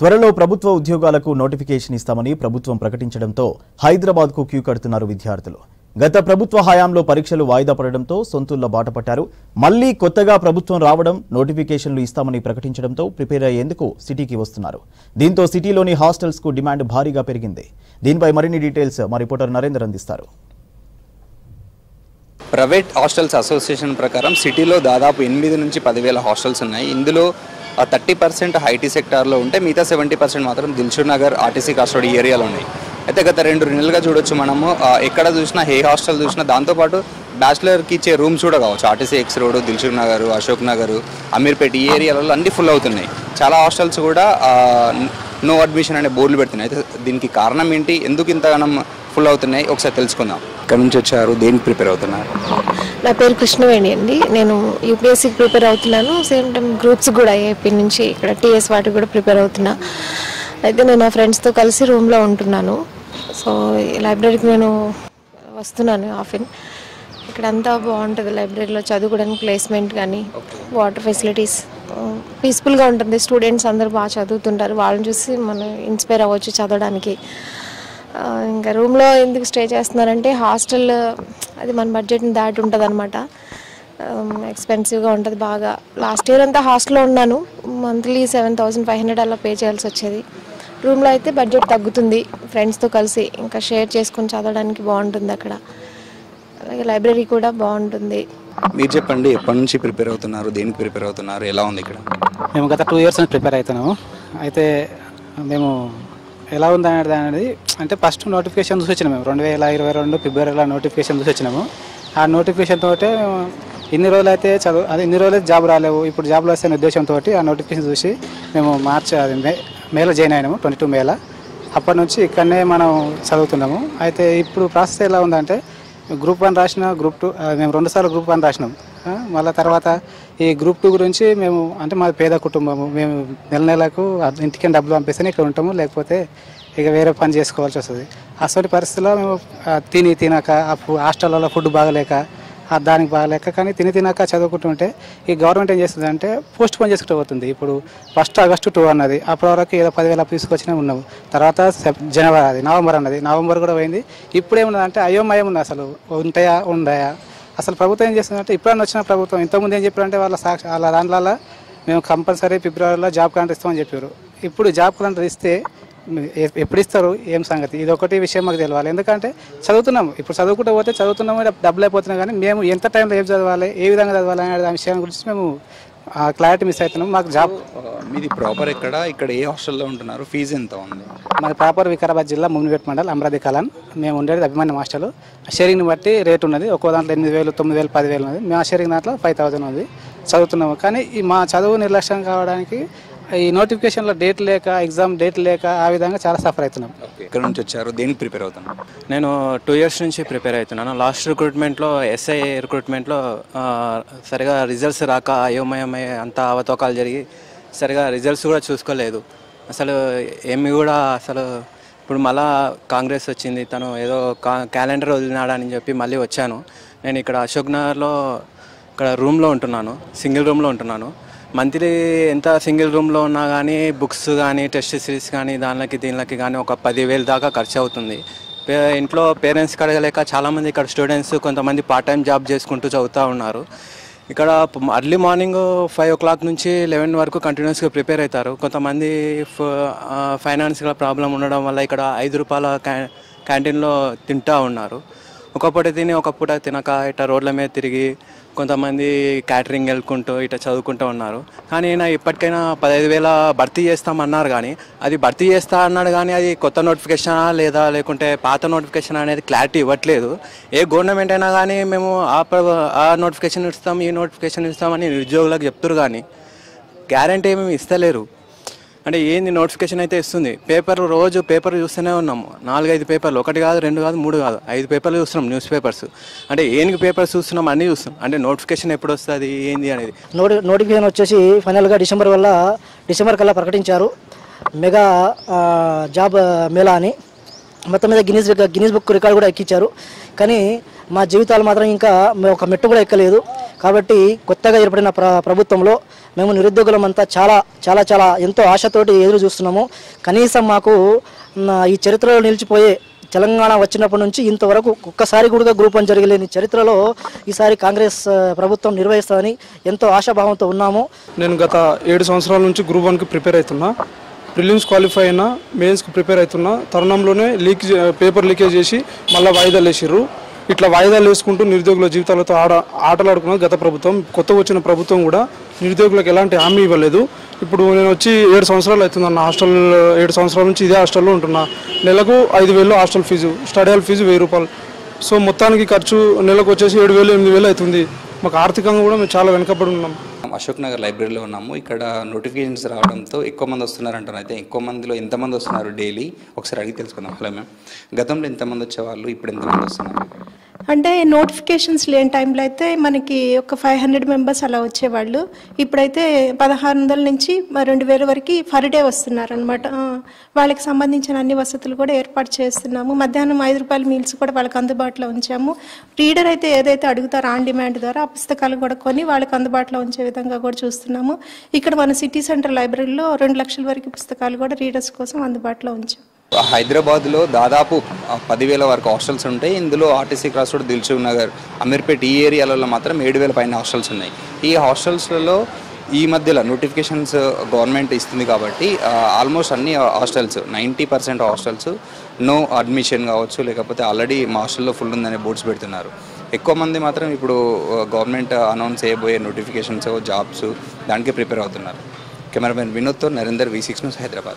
త్వరలో ప్రభుత్వ ఉద్యోగాలకు నోటిఫికేషన్ ఇస్తామని ప్రభుత్వం ప్రకటించడంతో హైదరాబాద్కు క్యూ కడుతున్నారు విద్యార్థులు. గత ప్రభుత్వ హయాంలో పరీక్షలు వాయిదా పడడంతో సొంతూళ్ల బాటపట్టారు. మళ్లీ కొత్తగా ప్రభుత్వం రావడం, నోటిఫికేషన్లు ఇస్తామని ప్రకటించడంతో ప్రిపేర్ అయ్యేందుకు సిటీకి వస్తున్నారు. దీంతో సిటీలోని హాస్టల్స్ కు డిమాండ్ భారీగా పెరిగింది. దీనిపై మరిన్ని డీటెయిల్స్ మా రిపోర్టర్ నరేందర్ అందిస్తారు. ప్రైవేట్ హాస్టల్స్ అసోసియేషన్ ప్రకారం సిటీలో దాదాపు 8 నుంచి 10,000 హాస్టల్స్ ఉన్నాయి. ఇందులో 30% ఐటీ సెక్టార్లో ఉంటే మిగతా 70% మాత్రం దిల్షుక్ నగర్, ఆర్టీసీ కాస్టోడ్ ఈ ఏరియాలో ఉన్నాయి. అయితే గత 2 నెలలుగా చూడొచ్చు మనము, ఎక్కడ చూసినా ఏ హాస్టల్ చూసినా దాంతోపాటు బ్యాచిలర్కి ఇచ్చే రూమ్స్ కూడా కావచ్చు. RTC X road, Dilsukh Nagar, Ashok Nagar, Ameerpet ఈ ఏరియాలలో అన్ని ఫుల్ అవుతున్నాయి. చాలా హాస్టల్స్ కూడా నో అడ్మిషన్ అనే బోర్డులు పెడుతున్నాయి. అయితే దీనికి కారణం ఏంటి, ఎందుకు ఇంతగానం ఫుల్ అవుతున్నాయి ఒకసారి తెలుసుకుందాం. ఇక్కడ నుంచి వచ్చారు, దేనికి ప్రిపేర్ అవుతున్నారు? నా పేరు కృష్ణవేణి అండి. నేను యూపీఎస్సీకి ప్రిపేర్ అవుతున్నాను. సేమ్ టైం గ్రూప్స్ కూడా ఏపీ నుంచి ఇక్కడ టీఎస్ వాటికి కూడా ప్రిపేర్ అవుతున్నా. అయితే నేను నా ఫ్రెండ్స్తో కలిసి రూమ్లో ఉంటున్నాను. సో లైబ్రరీకి నేను వస్తున్నాను ఆఫెన్. ఇక్కడ అంతా బాగుంటుంది. లైబ్రరీలో చదువుకోవడానికి ప్లేస్మెంట్ కానీ, వాటర్ ఫెసిలిటీస్, పీస్ఫుల్గా ఉంటుంది. స్టూడెంట్స్ అందరూ బాగా చదువుతుంటారు. వాళ్ళని చూసి మనం ఇన్స్పైర్ అవ్వచ్చు చదవడానికి. ఇంకా రూమ్లో ఎందుకు స్టే చేస్తున్నారంటే హాస్టల్ అది మన బడ్జెట్ని దాటి ఉంటుంది అనమాట. ఎక్స్పెన్సివ్గా ఉంటుంది బాగా. లాస్ట్ ఇయర్ అంతా హాస్టల్లో ఉన్నాను. మంత్లీ 7,500 అలా పే చేయాల్సి వచ్చేది. రూమ్లో అయితే బడ్జెట్ తగ్గుతుంది. ఫ్రెండ్స్తో కలిసి ఇంకా షేర్ చేసుకొని చదవడానికి బాగుంటుంది అక్కడ. అలాగే లైబ్రరీ కూడా బాగుంటుంది. మీరు చెప్పండి, ఎప్పటి నుంచి ప్రిపేర్ అవుతున్నారు, దేనికి ప్రిపేర్ అవుతున్నారు, ఎలా ఉంది ఇక్కడ? మేము గత 2 years నుంచి ప్రిపేర్ అవుతున్నాము. అయితే మేము ఎలా ఉంది అనేది అంటే ఫస్ట్ నోటిఫికేషన్ చూసి వచ్చినాము. 2022 ఫిబ్రవరిలో నోటిఫికేషన్ చూసి వచ్చినాము. ఆ నోటిఫికేషన్ తోటే ఇన్ని రోజులు అయితే ఇన్ని రోజులు జాబ్ రాలేవు, ఇప్పుడు జాబ్లో వస్తే ఉద్దేశంతో ఆ నోటిఫికేషన్ చూసి మేము మేలో జాయిన్ అయినాము. 22 మేలో. అప్పటి నుంచి ఇక్కడనే మనం చదువుతున్నాము. అయితే ఇప్పుడు ప్రాసెస్ ఎలా ఉందంటే గ్రూప్ 1 రాసిన, గ్రూప్ 2 మేము 2 సార్లు గ్రూప్ 1 రాసినాం. మళ్ళీ తర్వాత ఈ గ్రూప్ 2 గురించి మేము అంటే మాది పేద కుటుంబము. మేము నెలకు ఇంటికి డబ్బులు పంపిస్తేనే ఇక్కడ ఉంటాము, లేకపోతే ఇక వేరే పని చేసుకోవాల్సి వస్తుంది. అసలు పరిస్థితుల్లో మేము తినక హాస్టల్లో ఫుడ్ బాగలేక దానికి బాగలేక కానీ తినక చదువుకుంటుంటే ఈ గవర్నమెంట్ ఏం చేస్తుంది అంటే పోస్ట్ పోన్ చేసుకుంటూ పోతుంది. ఇప్పుడు 1 August 2 అన్నది, అప్పటి వరకు ఏదో 10,000 తీసుకొచ్చినా ఉన్నాము. తర్వాత జనవరి అది, నవంబర్ అన్నది, నవంబర్ కూడా పోయింది. ఇప్పుడు ఏమున్నదంటే అయోమయం ఉంది. అసలు ఉండయా అసలు ప్రభుత్వం ఏం చేస్తుందంటే ఇప్పుడన్నా వచ్చిన ప్రభుత్వం ఇంతకుముందు ఏం చెప్పారంటే వాళ్ళ దాంట్లో మేము కంపల్సరీ ఫిబ్రవరిలో జాబ్ క్యాలెండర్ ఇస్తామని చెప్పారు. ఇప్పుడు జాబ్ క్యాలెండర్ ఇస్తే ఎప్పుడు ఇస్తారు ఏం సంగతి, ఇది ఒకటి విషయం మాకు తెలియాలి. ఎందుకంటే చదువుతున్నాము, ఇప్పుడు చదువుకుంటూ పోతే చదువుతున్నాము, డబ్బులు అయిపోతున్నాం. కానీ మేము ఎంత టైంలో ఏం చదవాలి, ఏ విధంగా చదవాలి అనే ఆ విషయం గురించి మేము క్లారిటీ మిస్ అవుతున్నాం. మాకు జాబ్ మీది ప్రాపర్ ఇక్కడ ఏ హాస్టల్లో ఉంటున్నారు, ఫీజు ఎంత ఉంది? మాది ప్రాపర్ వికారాబాద్ జిల్లా ముమ్మిడిపేట మండల్ అమరావతి కాలన్. మేము ఉండేది అభిమాన్యం హాస్టల్. షేరింగ్ని బట్టి రేట్ ఉన్నది. ఒక్కో దాంట్లో 8,000, 9,000, 10,000 ఉన్నది. మేము ఆ షేరింగ్ దాంట్లో 5,000 ఉంది. చదువుతున్నాము. కానీ ఈ మా చదువు నిర్లక్ష్యం కావడానికి ఈ నోటిఫికేషన్లో డేట్ లేక, ఎగ్జామ్ డేట్ లేక ఆ విధంగా చాలా సఫర్ అవుతున్నాం. ఇక్కడ నుంచి వచ్చారు, దేనికి ప్రిపేర్ అవుతున్నాం? నేను 2 years నుంచి ప్రిపేర్ అవుతున్నాను. లాస్ట్ రిక్రూట్మెంట్లో ఎస్ఐ రిక్రూట్మెంట్లో సరిగా రిజల్ట్స్ రాక అయోమయమై అంతా అవతోకాలు జరిగి సరిగా రిజల్ట్స్ కూడా చూసుకోలేదు. అసలు ఏమి కూడా అసలు ఇప్పుడు మళ్ళా కాంగ్రెస్ వచ్చింది, తను ఏదో క్యాలెండర్ వదిలినాడని చెప్పి మళ్ళీ వచ్చాను. నేను ఇక్కడ అశోక్ నగర్లో ఇక్కడ రూమ్లో ఉంటున్నాను, సింగిల్ రూమ్లో ఉంటున్నాను. మంత్లీ ఎంత సింగిల్ రూమ్లో ఉన్నా కానీ బుక్స్ కానీ, టెస్ట్ సిరీస్ కానీ, దీనికి కానీ ఒక 10,000 దాకా ఖర్చు అవుతుంది. ఇంట్లో పేరెంట్స్ కడగలేక చాలామంది ఇక్కడ స్టూడెంట్స్ కొంతమంది పార్ట్ టైం జాబ్ చేసుకుంటూ చదువుతూ ఉన్నారు. ఇక్కడ అర్లీ మార్నింగ్ 5 o'clock నుంచి 11 వరకు కంటిన్యూస్గా ప్రిపేర్ అవుతారు. కొంతమంది ఫైనాన్షియల్ ప్రాబ్లం ఉండడం వల్ల ఇక్కడ 5 రూపాయల క్యాంటీన్లో తింటూ ఉన్నారు. ఒక పూట తిని ఒక పూట తినక ఇట్లా రోడ్ల మీద తిరిగి కొంతమంది క్యాటరింగ్ వెళ్ళుకుంటూ ఇట్లా చదువుకుంటూ ఉన్నారు. కానీ ఈయన ఇప్పటికైనా 15,000 భర్తీ చేస్తామన్నారు. కానీ అది భర్తీ చేస్తా అన్నాడు, కానీ అది కొత్త నోటిఫికేషనా లేదా లేకుంటే పాత నోటిఫికేషన్ అనేది క్లారిటీ ఇవ్వట్లేదు. ఏ గవర్నమెంట్ అయినా కానీ మేము ఆ నోటిఫికేషన్ ఇస్తాం, ఈ నోటిఫికేషన్ ఇస్తామని నిరుద్యోగులకు చెప్తారు, కానీ గ్యారంటీ ఏమేమి ఇస్తలేరు. అంటే ఏంది నోటిఫికేషన్ అయితే ఇస్తుంది. రోజు పేపర్ చూస్తూనే ఉన్నాము. 4-5 పేపర్లు, 1 కాదు, 2 కాదు, 3 కాదు, 5 పేపర్లు చూస్తున్నాం, న్యూస్ పేపర్స్. అంటే ఏనికి పేపర్స్ చూస్తున్నాం, అన్నీ చూస్తున్నాం. అంటే నోటిఫికేషన్ ఎప్పుడు వస్తుంది ఏంది అనేది. నోటిఫికేషన్ వచ్చేసి ఫైనల్గా డిసెంబర్ కల్లా ప్రకటించారు. మెగా జాబ్ మేళా అని మొత్తం మీద గిన్నీస్ బుక్ రికార్డు కూడా ఎక్కించారు. కానీ మా జీవితాలు మాత్రం ఇంకా ఒక మెట్టు కూడా ఎక్కలేదు. కాబట్టి కొత్తగా ఏర్పడిన ప్రభుత్వంలో మేము నిరుద్యోగులమంతా చాలా చాలా చాలా ఎంతో ఆశతోటి ఎదురు చూస్తున్నాము. కనీసం మాకు ఈ చరిత్రలో నిలిచిపోయే తెలంగాణ వచ్చినప్పటి నుంచి ఇంతవరకు ఒక్కసారి కూడా గ్రూప్ 1 జరగలేని చరిత్రలో ఈసారి కాంగ్రెస్ ప్రభుత్వం నిర్వహిస్తుందని ఎంతో ఆశాభావంతో ఉన్నాము. నేను గత 7 సంవత్సరాల నుంచి గ్రూప్ 1కి ప్రిపేర్ అవుతున్నా. ప్రిలిమ్స్ క్వాలిఫై అయినా, మెయిన్స్కి ప్రిపేర్ అవుతున్నా తరుణంలోనే పేపర్ లీకేజ్ చేసి మళ్ళీ వాయిదాలు వేసిర్రు. ఇట్లా వాయిదాలు వేసుకుంటూ నిరుద్యోగుల జీవితాలతో ఆటలాడుకున్న గత ప్రభుత్వం. కొత్తగా వచ్చిన ప్రభుత్వం కూడా నిరుద్యోగులకు ఎలాంటి హామీ ఇవ్వలేదు. ఇప్పుడు నేను వచ్చి 7 సంవత్సరాలు అవుతుందన్న హాస్టల్. 7 సంవత్సరాల నుంచి ఇదే హాస్టల్లో ఉంటున్నా. నెలకు 5,000 hostel fees, study hall fees 1,000 రూపాయలు. సో మొత్తానికి ఖర్చు నెలకు వచ్చేసి 7,000 8,000 అవుతుంది. మాకు ఆర్థికంగా కూడా మేము చాలా వెనుకబడి ఉన్నాం. అశోక్ నగర్ లైబ్రరీలో ఉన్నాము. ఇక్కడ నోటిఫికేషన్స్ రావడంతో ఎక్కువ మంది వస్తున్నారంటారు. అయితే ఎక్కువ మందిలో ఎంతమంది వస్తున్నారు డైలీ ఒకసారి అడిగి తెలుసుకుందాం. హలో మ్యామ్, గతంలో ఎంతమంది వచ్చేవాళ్ళు, ఇప్పుడు ఎంతమంది వస్తున్నారు? అంటే నోటిఫికేషన్స్ లేని టైంలో అయితే మనకి ఒక 500 మెంబర్స్ అలా వచ్చేవాళ్ళు. ఇప్పుడైతే 1,600 నుంచి 2,000 వరకు ఫర్ డే వస్తున్నారు అనమాట. వాళ్ళకి సంబంధించిన అన్ని వసతులు కూడా ఏర్పాటు చేస్తున్నాము. మధ్యాహ్నం 5 రూపాయల మీల్స్ కూడా వాళ్ళకి అందుబాటులో ఉంచాము. రీడర్ అయితే ఏదైతే అడుగుతారో ఆన్ డిమాండ్ ద్వారా ఆ పుస్తకాలు కూడా కొని వాళ్ళకి అందుబాటులో ఉంచే విధంగా కూడా చూస్తున్నాము. ఇక్కడ మన సిటీ సెంటర్ లైబ్రరీలో 2 లక్షల వరకు పుస్తకాలు కూడా రీడర్స్ కోసం అందుబాటులో ఉంచాము. హైదరాబాద్లో దాదాపు 10,000 వరకు హాస్టల్స్ ఉంటాయి. ఇందులో RTC cross road, Dilsukh Nagar, Ameerpet ఈ ఏరియాలలో మాత్రం 7,000 పైన హాస్టల్స్ ఉన్నాయి. ఈ హాస్టల్స్లలో ఈ మధ్యలో నోటిఫికేషన్స్ గవర్నమెంట్ ఇస్తుంది కాబట్టి ఆల్మోస్ట్ అన్ని హాస్టల్స్ 90% హాస్టల్స్ నో అడ్మిషన్ కావచ్చు, లేకపోతే ఆల్రెడీ మా హాస్టల్లో ఫుల్ ఉందనే బోర్డ్స్ పెడుతున్నారు. ఎక్కువ మంది మాత్రం ఇప్పుడు గవర్నమెంట్ అనౌన్స్ చేయబోయే నోటిఫికేషన్స్, జాబ్స్ దానికి ప్రిపేర్ అవుతున్నారు. కెమెరామెన్ వినోద్తో నరేందర్, V6 న్యూస్, హైదరాబాద్.